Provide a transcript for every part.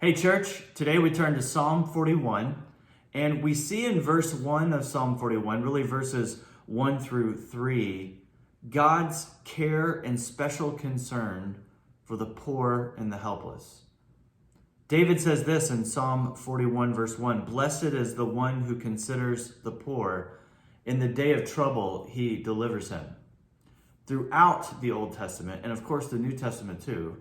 Hey church, today we turn to Psalm 41, and we see in verse 1 of Psalm 41, really verses 1 through 3, God's care and special concern for the poor and the helpless. David says this in Psalm 41 verse 1, "Blessed is the one who considers the poor. In the day of trouble, he delivers him." Throughout the Old Testament, and of course the New Testament too,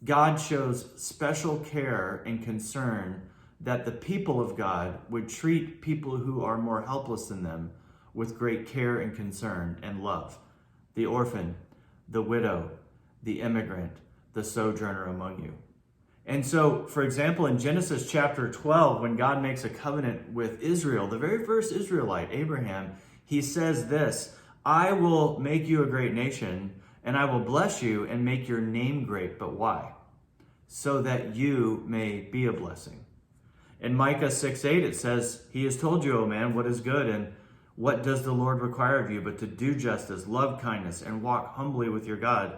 God shows special care and concern that the people of God would treat people who are more helpless than them with great care and concern and love. The orphan, the widow, the immigrant, the sojourner among you. And so, for example, in Genesis chapter 12, when God makes a covenant with Israel, the very first Israelite, Abraham, he says this, "I will make you a great nation, and I will bless you and make your name great." But why? So that you may be a blessing. In Micah 6:8, it says, "He has told you, O man, what is good, and what does the Lord require of you, but to do justice, love kindness, and walk humbly with your God."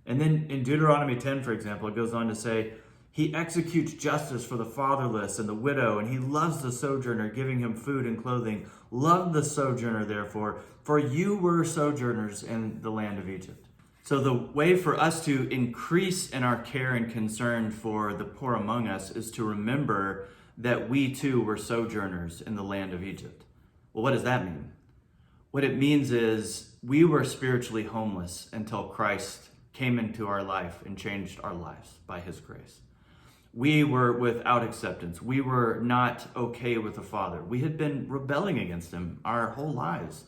And then in Deuteronomy 10, for example, it goes on to say, "He executes justice for the fatherless and the widow, and he loves the sojourner, giving him food and clothing. Love the sojourner, therefore, for you were sojourners in the land of Egypt." So the way for us to increase in our care and concern for the poor among us is to remember that we too were sojourners in the land of Egypt. Well, what does that mean? What it means is we were spiritually homeless until Christ came into our life and changed our lives by his grace. We were without acceptance. We were not okay with the Father. We had been rebelling against him our whole lives.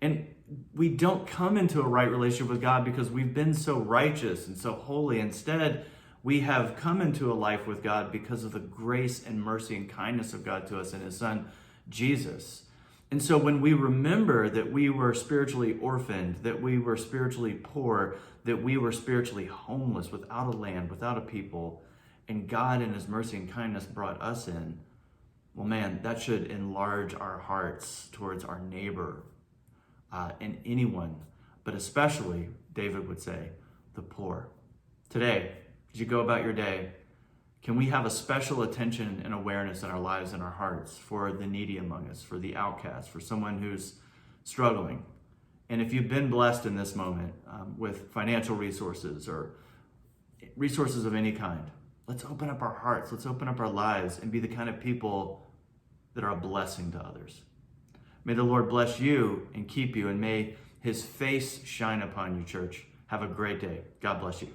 And we don't come into a right relationship with God because we've been so righteous and so holy. Instead, we have come into a life with God because of the grace and mercy and kindness of God to us in his Son, Jesus. And so when we remember that we were spiritually orphaned, that we were spiritually poor, that we were spiritually homeless, without a land, without a people, and God in his mercy and kindness brought us in, well, man, that should enlarge our hearts towards our neighbor, and anyone, but especially, David would say, the poor. Today, as you go about your day, can we have a special attention and awareness in our lives and our hearts for the needy among us, for the outcast, for someone who's struggling? And if you've been blessed in this moment with financial resources or resources of any kind, let's open up our hearts, let's open up our lives and be the kind of people that are a blessing to others. May the Lord bless you and keep you, and may his face shine upon you, church. Have a great day. God bless you.